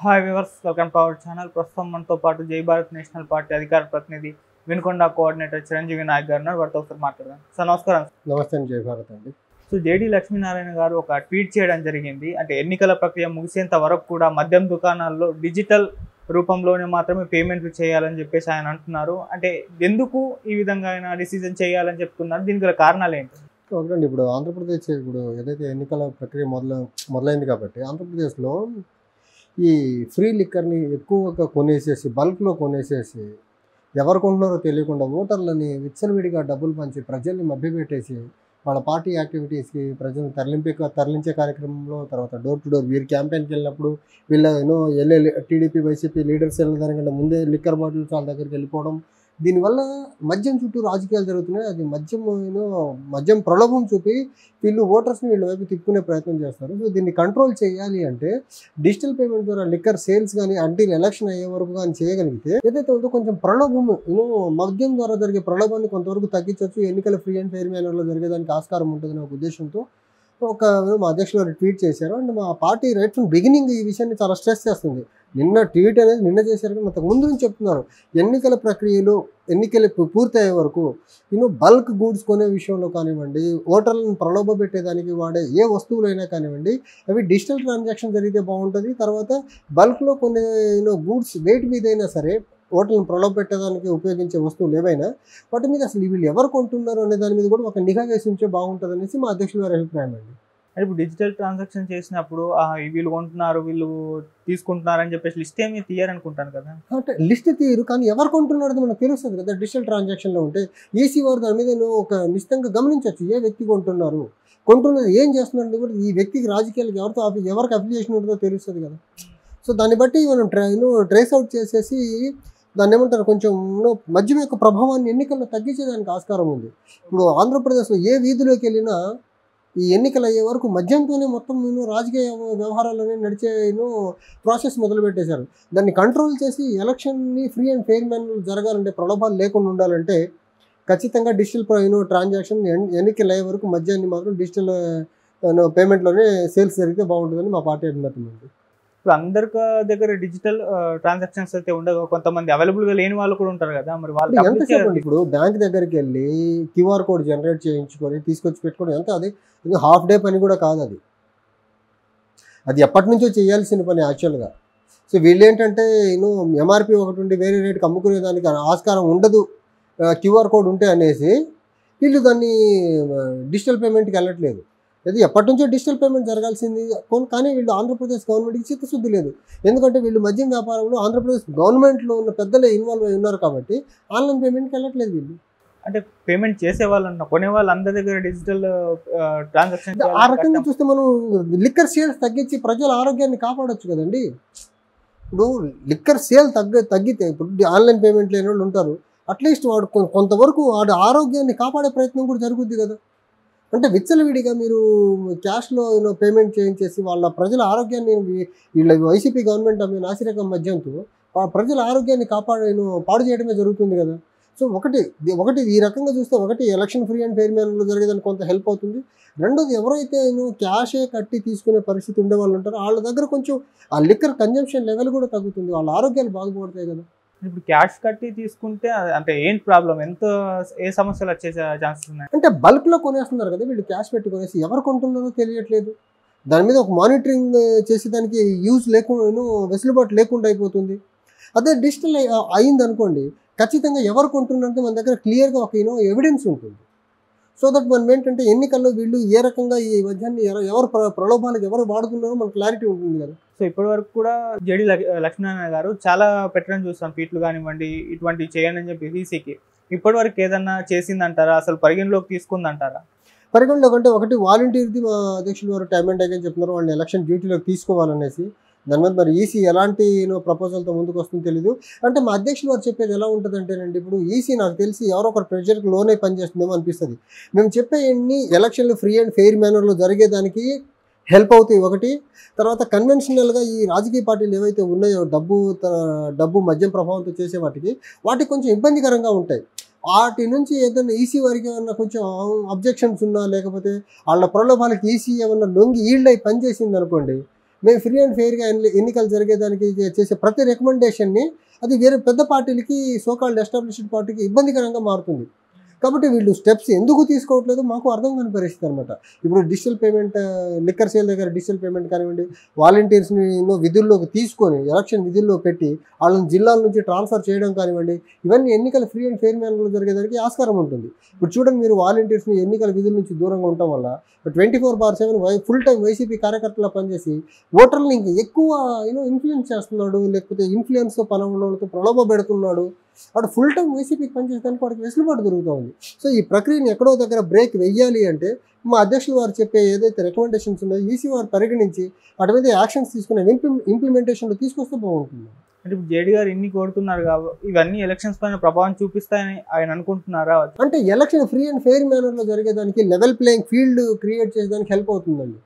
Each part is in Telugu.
Hi viewers, welcome to our channel. ప్రస్తుతం మనతో పాటు జై భారత్ నేషనల్ పార్టీ అధికార ప్రతినిధి వినుకొండ కోఆర్డినేటర్ చిరంజీవి నాయక్ గారు వారితో ఒకసారి మాట్లాడదాం. సార్ నమస్కారం. నమస్తే అండి, జై భారత్ అండి. సో జేడి లక్ష్మీనారాయణ గారు ఒక ట్వీట్ చేయడం జరిగింది. అంటే ఎన్నికల ప్రక్రియ ముగిసేంత వరకు కూడా మద్యం దుకాణాల్లో డిజిటల్ రూపంలోనే మాత్రమే పేమెంట్లు చేయాలని చెప్పేసి ఆయన అంటున్నారు. అంటే ఎందుకు ఈ విధంగా ఆయన డిసిజన్ చేయాలని చెప్తున్నారు? దీనికి గల కారణాలు ఏంటి? ఒకటండి, ఇప్పుడు ఆంధ్రప్రదేశ్ ఏదైతే ఎన్నికల ప్రక్రియ మొదలైంది కాబట్టి ఆంధ్రప్రదేశ్లో ఈ ఫ్రీ లిక్కర్ని ఎక్కువగా కొనేసేసి బల్క్లో కొనేసేసి ఎవరు కొంటున్నారో తెలియకుండా ఓటర్లని విచ్చలవిడిగా డబ్బులు పంచి ప్రజల్ని మభ్యపెట్టేసి వాళ్ళ పార్టీ యాక్టివిటీస్కి ప్రజలను తరలించే కార్యక్రమంలో, తర్వాత డోర్ టు డోర్ వీరి క్యాంపెయిన్కి వెళ్ళినప్పుడు వీళ్ళ టీడీపీ వైసీపీ లీడర్స్ వెళ్ళిన దానికంటే ముందే లిక్కర్ బాటిల్స్ వాళ్ళ దగ్గరికి వెళ్ళిపోవడం, దీనివల్ల మద్యం చుట్టూ రాజకీయాలు జరుగుతున్నాయి. అది మద్యం ప్రలోభం చూపి వీళ్ళు ఓటర్స్ని వీళ్ళ వైపు తిప్పుకునే ప్రయత్నం చేస్తారు. సో దీన్ని కంట్రోల్ చేయాలి అంటే డిజిటల్ పేమెంట్ ద్వారా లిక్కర్ సేల్స్ కానీ అంటిల్ ఎలక్షన్ అయ్యే వరకు కానీ చేయగలిగితే ఏదైతే ఉందో కొంచెం ప్రలోభం మద్యం ద్వారా జరిగే ప్రలోభాన్ని కొంతవరకు తగ్గించవచ్చు. ఎన్నికల ఫ్రీ అండ్ ఫెయిర్ మేనర్లో జరిగేదానికి ఆస్కారం ఉంటుందని ఒక ఉద్దేశంతో మా అధ్యక్షులు గారు ట్వీట్ చేశారు. అండ్ మా పార్టీ రైట్ ఫ్రమ్ బిగినింగ్ ఈ విషయాన్ని చాలా స్ట్రెస్ చేస్తుంది. ట్వీట్ అనేది నిన్న చేశారు, కానీ అంతకు ముందు నుంచి చెప్తున్నారు. ఎన్నికల ప్రక్రియలో ఎన్నికలు పూర్తయ్యే వరకు బల్క్ గూడ్స్ కొనే విషయంలో కానివ్వండి, ఓటర్లను ప్రలోభ పెట్టేదానికి వాడే ఏ వస్తువులైనా కానివ్వండి, అవి డిజిటల్ ట్రాన్సాక్షన్ జరిగితే బాగుంటుంది. తర్వాత బల్క్లో కొన్ని గూడ్స్ వెయిట్ మీద అయినా సరే ఓటర్లను ప్రలోభ పెట్టడానికి ఉపయోగించే వస్తువులు ఏవైనా వాటి మీద అసలు వీళ్ళు ఎవరు కొంటున్నారు అనే దాని మీద కూడా ఒక నిఘా వేసి ఉంటే బాగుంటుంది అనేసి మా అధ్యక్షుల వారి అభిప్రాయం అండి. ఇప్పుడు డిజిటల్ ట్రాన్సాక్షన్ చేసినప్పుడు వీళ్ళు కొంటున్నారు, వీళ్ళు తీసుకుంటున్నారు అని చెప్పేసి లిస్ట్ ఏమి తీయరనుకుంటాను కదా. అంటే లిస్ట్ తీయరు, కానీ ఎవరు కొంటున్నారో మనకు తెలుస్తుంది కదా. డిజిటల్ ట్రాన్సాక్షన్లో ఉంటే ఈసీ వారు దాని మీద ఒక నిశ్చితంగా గమనించవచ్చు. ఏ వ్యక్తి కొంటున్నది ఏం చేస్తున్నది కూడా ఈ వ్యక్తికి రాజకీయాలకు ఎవరికి అఫిలియేషన్ ఉంటుందో తెలుస్తుంది కదా. సో దాన్ని బట్టి మనం ట్రేస్ అవుట్ చేసేసి దాన్ని ఏమంటారు, కొంచెం మద్యం యొక్క ప్రభావాన్ని ఎన్నికల్లో తగ్గించేదానికి ఆస్కారం ఉంది. ఇప్పుడు ఆంధ్రప్రదేశ్లో ఏ వీధిలోకి వెళ్ళినా ఈ ఎన్నికలు అయ్యే వరకు మద్యంతోనే మొత్తం రాజకీయ వ్యవహారాలనే నడిచే ప్రాసెస్ మొదలుపెట్టేశారు. దాన్ని కంట్రోల్ చేసి ఎలక్షన్ని ఫ్రీ అండ్ ఫెయిర్ మేనర్లో జరగాలంటే, ప్రలోభాలు లేకుండా ఉండాలంటే ఖచ్చితంగా డిజిటల్ ట్రాన్సాక్షన్ ఎన్నికలు అయ్యే వరకు మద్యాన్ని మాత్రం డిజిటల్ పేమెంట్లోనే సేల్స్ జరిగితే బాగుంటుందని మా పార్టీ అభిమతం ఉంది. ఇప్పుడు అందరి దగ్గర డిజిటల్ ట్రాన్సాక్షన్స్ అయితే ఉండవు, కొంతమంది అవైలబుల్గా లేని వాళ్ళు కూడా ఉంటారు కదా. మరి వాళ్ళు ఎంత చెప్పండి, ఇప్పుడు బ్యాంక్ దగ్గరికి వెళ్ళి క్యూఆర్ కోడ్ జనరేట్ చేయించుకొని తీసుకొచ్చి పెట్టుకోవడం ఎంత, అది హాఫ్ డే పని కూడా కాదు. అది ఎప్పటి నుంచో చేయాల్సిన పని యాక్చువల్గా. సో వీళ్ళు ఏంటంటే ఎంఆర్పి ఒకటి ఉండి వేరే రేటుకి అమ్ముకునే దానికి ఆస్కారం ఉండదు క్యూఆర్ కోడ్ ఉంటే అనేసి వీళ్ళు దాన్ని డిజిటల్ పేమెంట్కి వెళ్ళట్లేదు. అది ఎప్పటి నుంచో డిజిటల్ పేమెంట్ జరగాల్సింది, కానీ వీళ్ళు ఆంధ్రప్రదేశ్ గవర్నమెంట్కి చిత్తశుద్ధి లేదు. ఎందుకంటే వీళ్ళు మద్యం వ్యాపారంలో ఆంధ్రప్రదేశ్ గవర్నమెంట్లో ఉన్న పెద్దలే ఇన్వాల్వ్ అయి ఉన్నారు కాబట్టి ఆన్లైన్ పేమెంట్కి వెళ్ళట్లేదు వీళ్ళు. అంటే పేమెంట్ చేసే వాళ్ళన్న కొనే వాళ్ళు అందరి దగ్గర డిజిటల్ ట్రాన్సాక్షన్. ఆ రకంగా చూస్తే మనం లిక్కర్ సేల్స్ తగ్గించి ప్రజల ఆరోగ్యాన్ని కాపాడొచ్చు కదండి. ఇప్పుడు లిక్కర్ సేల్ తగ్గితే ఇప్పుడు ఆన్లైన్ పేమెంట్ లేని వాళ్ళు ఉంటారు, అట్లీస్ట్ వాడు కొంతవరకు వాడు ఆరోగ్యాన్ని కాపాడే ప్రయత్నం కూడా జరుగుద్ది కదా. అంటే విచ్చలవిడిగా మీరు క్యాష్లో పేమెంట్ చేయించేసి వాళ్ళ ప్రజల ఆరోగ్యాన్ని వీళ్ళ వైసీపీ గవర్నమెంట్ ఆమె నాసిరకం మద్యంతో ప్రజల ఆరోగ్యాన్ని పాడు చేయడమే జరుగుతుంది కదా. సో ఒకటి ఈ రకంగా చూస్తే, ఒకటి ఎలక్షన్ ఫ్రీ అండ్ ఫెయిర్ మేనర్లో జరిగేదానికి కొంత హెల్ప్ అవుతుంది. రెండోది, ఎవరైతే క్యాషే కట్టి తీసుకునే పరిస్థితి ఉండే వాళ్ళు ఉంటారో వాళ్ళ దగ్గర కొంచెం ఆ లిక్కర్ కన్జంప్షన్ లెవెల్ కూడా తగ్గుతుంది, వాళ్ళ ఆరోగ్యాలు బాగుపడతాయి కదా. ఇప్పుడు క్యాష్ కట్టి తీసుకుంటే అంటే ఏంటి ప్రాబ్లం, ఏ సమస్యలు వచ్చే ఛాన్సెస్ ఉన్నాయి? అంటే బల్క్లో కొనేస్తున్నారు కదా వీళ్ళు, క్యాష్ పెట్టి కొనేసి ఎవరు కొంటున్నారో తెలియట్లేదు. దాని మీద ఒక మానిటరింగ్ చేసేదానికి వెసులుబాటు లేకుండా అయిపోతుంది. అదే డిజిటల్ అయింది అనుకోండి, ఖచ్చితంగా ఎవరు కొంటున్నారంటే మన దగ్గర క్లియర్గా ఒక ఎవిడెన్స్ ఉంటుంది. సో దట్ మనం ఏంటంటే ఎన్నికల్లో వీళ్ళు ఏ రకంగా ఈ మద్యాన్ని ఎవరు ప్రలోభాలకు ఎవరు వాడుతున్నారో మనకు క్లారిటీ ఉంటుంది కదా. సో ఇప్పటి వరకు కూడా జేడి లక్ష్మీనారాయణ గారు చాలా పెట్టడం చూస్తాం, ట్వీట్లు కానివ్వండి ఇటువంటివి చేయండి అని చెప్పి ఈసీకి. ఇప్పటి వరకు ఏదన్నా చేసిందంటారా, అసలు పరిగణలోకి తీసుకుందంటారా? పరిగణలోకి అంటే ఒకటి వాలంటీర్ది మా అధ్యక్షులు వారు టైం అండ్ అగైన్ చెప్తున్నారు వాళ్ళని ఎలక్షన్ డ్యూటీలోకి తీసుకోవాలనేసి. దాని మీద మరి ఈసీ ఎలాంటి ప్రపోజల్తో ముందుకు వస్తుందో తెలీదు. అంటే మా అధ్యక్షులు వారు చెప్పేది ఎలా ఉంటుంది అంటేనండి, ఇప్పుడు ఈసీ నాకు తెలిసి ఎవరో ఒకరు ప్రెషర్కి లోనే పనిచేస్తుందేమో అనిపిస్తుంది. మేము చెప్పేవన్నీ ఎలక్షన్లు ఫ్రీ అండ్ ఫెయిర్ మేనర్లో జరిగేదానికి హెల్ప్ అవుతాయి ఒకటి. తర్వాత కన్వెన్షనల్గా ఈ రాజకీయ పార్టీలు ఏవైతే ఉన్నాయో డబ్బు మద్యం ప్రభావంతో చేసే వాటికి కొంచెం ఇబ్బందికరంగా ఉంటాయి. వాటి నుంచి ఏదైనా ఈసీ వారికి ఏమన్నా కొంచెం అబ్జెక్షన్స్ ఉన్నా, లేకపోతే వాళ్ళ ప్రలోభాలకి ఈసీ ఏమన్నా లొంగి ఈల్డ్ అయి పనిచేసింది అనుకోండి, మేము ఫ్రీ అండ్ ఫెయిర్గా ఎన్నికలు జరిగేదానికి చేసే ప్రతి రికమెండేషన్ని అది వేరే పెద్ద పార్టీలకి సోకాల్డ్ ఎస్టాబ్లిష్డ్ పార్టీకి ఇబ్బందికరంగా మారుతుంది. కాబట్టి వీళ్ళు స్టెప్స్ ఎందుకు తీసుకోవట్లేదు మాకు అర్థం కాని పరిస్థితి అనమాట. ఇప్పుడు డిజిటల్ పేమెంట్ లిక్కర్ సేల్ దగ్గర డిజిటల్ పేమెంట్ కానివ్వండి, వాలంటీర్స్ని ఎన్నో విధుల్లోకి తీసుకొని ఎలక్షన్ విధుల్లో పెట్టి వాళ్ళని జిల్లాల నుంచి ట్రాన్స్ఫర్ చేయడం కానివ్వండి, ఇవన్నీ ఎన్నికల ఫ్రీ అండ్ ఫెయిర్ మేనర్లో జరిగేదానికి ఆస్కారం ఉంటుంది. ఇప్పుడు చూడండి, మీరు వాలంటీర్స్ని ఎన్నికల విధుల నుంచి దూరంగా ఉండటం వల్ల 24/7 ఫుల్ టైం వైసీపీ కార్యకర్తలా పనిచేసి ఓటర్లను ఇంకా ఎక్కువ ఇన్ఫ్లుయెన్స్ చేస్తున్నాడు, లేకపోతే ఇన్ఫ్లుయెన్స్తో పనులతో ప్రలోభ పెడుతున్నాడు. వాడు ఫుల్ టైం వైసీపీకి పనిచేయడానికి వాడికి వెసులుబాటు దొరుకుతూ ఉంది. సో ఈ ప్రక్రియను ఎక్కడో దగ్గర బ్రేక్ వెయ్యాలి అంటే మా అధ్యక్షులు వారు చెప్పే ఏదైతే రికమెండేషన్స్ ఉన్నాయో ఈసీ వారు పరిగణించి వాటి మీద యాక్షన్స్ తీసుకునే ఇంప్లిమెంటేషన్లో తీసుకొస్తే బాగుంటుంది. అంటే ఇప్పుడు జేడీ గారు ఇన్ని కోరుతున్నారు కాబట్టి ఇవన్నీ ఎలక్షన్స్ పైన ప్రభావం చూపిస్తాయని ఆయన అనుకుంటున్నారా? అంటే ఎలక్షన్ ఫ్రీ అండ్ ఫెయిర్ మేనర్లో జరిగేదానికి లెవెల్ ప్లేయింగ్ ఫీల్డ్ క్రియేట్ చేసేదానికి హెల్ప్ అవుతుందండి.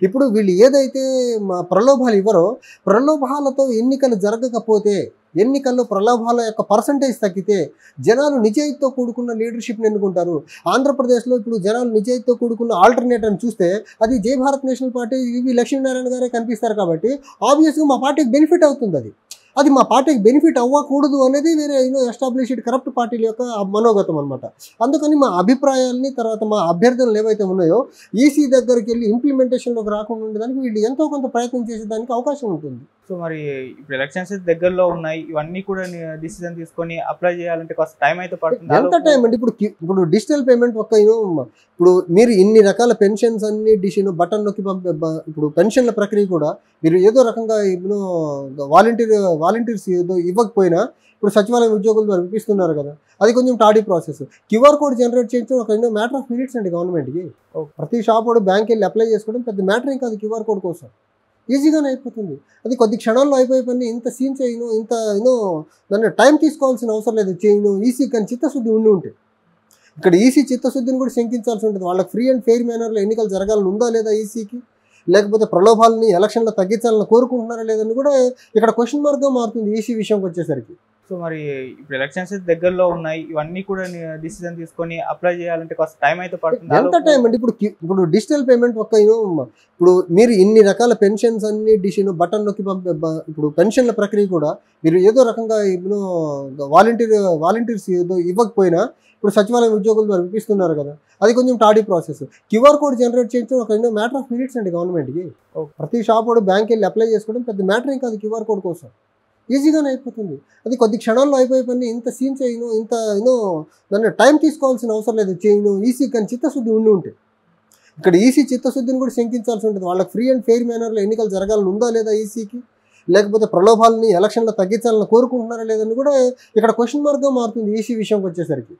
ఇప్పుడు వీళ్ళు ఏదైతే మా ప్రలోభాలు ఇవ్వరో, ప్రలోభాలతో ఎన్నికలు జరగకపోతే, ఎన్నికల్లో ప్రలోభాల యొక్క పర్సంటేజ్ తగ్గితే జనాలు నిజాయితీతో కూడుకున్న లీడర్షిప్ని ఎన్నుకుంటారు. ఆంధ్రప్రదేశ్లో ఇప్పుడు జనాలు నిజాయితీతో కూడుకున్న ఆల్టర్నేటివ్ని చూస్తే అది జై భారత్ నేషనల్ పార్టీ వివి లక్ష్మీనారాయణ గారే కనిపిస్తారు. కాబట్టి ఆబ్వియస్గా మా పార్టీకి బెనిఫిట్ అవుతుంది. అది మా పార్టీకి బెనిఫిట్ అవ్వకూడదు అనేది వేరే ఎస్టాబ్లిష్డ్ కరప్ట్ పార్టీల యొక్క మనోగతం అనమాట. అందుకని మా అభిప్రాయాలని తర్వాత మా అభ్యర్థనలు ఏవైతే ఉన్నాయో ఈసీ దగ్గరికి వెళ్ళి ఇంప్లిమెంటేషన్లోకి రాకుండా ఉండడానికి వీళ్ళు ఎంతో కొంత ప్రయత్నం చేసేదానికి అవకాశం ఉంటుంది. సో మరి ఇప్పుడు ఎలక్షన్స్ దగ్గరలో ఉన్నాయి, ఇవన్నీ కూడా డిసిజన్ తీసుకొని అప్లై చేయాలంటే కొంత టైం అయితే పడుతుంది. ఎంత టైం అంటే ఇప్పుడు డిజిటల్ పేమెంట్ ఒక ఇప్పుడు మీరు ఇన్ని రకాల పెన్షన్స్ అన్ని బటన్ నొక్కి ఇప్పుడు పెన్షన్ల ప్రక్రియ కూడా మీరు ఏదో రకంగా వాలంటీర్స్ ఏదో ఇవ్వకపోయినా ఇప్పుడు సచివాలయం ఉద్యోగుల ద్వారా ఇప్పిస్తున్నారు కదా, అది కొంచెం toddy process. QR code generate చేయడం ఒక మ్యాటర్ ఆఫ్ మినిట్స్ అండి గవర్నమెంట్కి. ప్రతి షాప్ వాడు బ్యాంక్ వెళ్ళి అప్లై చేసుకోవడం పెద్ద మ్యాటర్ ఏం కాదు. క్యూఆర్ కోడ్ కోసం ఈజీగానే అయిపోతుంది. అది కొద్ది క్షణాల్లో అయిపోయే పని. ఇంత సీన్ చేయను, ఇంత దాన్ని టైం తీసుకోవాల్సిన అవసరం లేదు. చేయను ఈసీ కానీ చిత్తశుద్ధి ఉంటే ఇక్కడ ఈసీ చిత్తశుద్ధిని కూడా శంకించాల్సి ఉంటుంది. వాళ్ళకి ఫ్రీ అండ్ ఫెయిర్ మేనర్లో ఎన్నికలు జరగాలని ఉందా లేదా ఈసీకి, లేకపోతే ప్రలోభాలని ఎలక్షన్లో తగ్గించాలని కోరుకుంటున్నారా లేదని కూడా ఇక్కడ క్వశ్చన్ మార్క్గా మారుతుంది ఈసీ విషయంకి వచ్చేసరికి. సో మరి ఇప్పుడు ఎలక్షన్స్ దగ్గరలో ఉన్నాయి, ఇవన్నీ కూడా డిసిజన్ తీసుకొని అప్లై చేయాలంటే కొంత టైం అయితే పడుతుంది. ఎంత టైం అంటే ఇప్పుడు డిజిటల్ పేమెంట్ ఒక ఇప్పుడు మీరు ఇన్ని రకాల పెన్షన్స్ అన్ని బటన్ నొక్కి ఇప్పుడు పెన్షన్ల ప్రక్రియ కూడా మీరు ఏదో రకంగా వాలంటీర్స్ ఏదో ఇవ్వకపోయినా ఇప్పుడు సచివాలయం ఉద్యోగుల ద్వారా ఇప్పిస్తున్నారు కదా, అది కొంచెం toddy process. QR code generate చేయడం ఒక మ్యాటర్ ఆఫ్ మినిట్స్ అండి గవర్నమెంట్కి. ప్రతి షాప్ వాడు బ్యాంక్ వెళ్ళి అప్లై చేసుకోవడం పెద్ద మ్యాటర్ ఏం కాదు. క్యూఆర్ కోడ్ కోసం ఈజీగానే అయిపోతుంది. అది కొద్ది క్షణాల్లో అయిపోయే పని. ఇంత సీన్ చేయను, ఇంత దాన్ని టైం తీసుకోవాల్సిన అవసరం లేదు. చేయను ఈసీ కానీ చిత్తశుద్ధి ఉంటే ఇక్కడ ఈసీ చిత్తశుద్ధిని కూడా శంకించాల్సి ఉంటుంది. వాళ్ళకి ఫ్రీ అండ్ ఫెయిర్ మేనర్లో ఎన్నికలు జరగాలని ఉందా లేదా ఈసీకి, లేకపోతే ప్రలోభాలని ఎలక్షన్లో తగ్గించాలని కోరుకుంటున్నారా లేదని కూడా ఇక్కడ క్వశ్చన్ మార్క్గా మారుతుంది ఈసీ విషయంకి వచ్చేసరికి.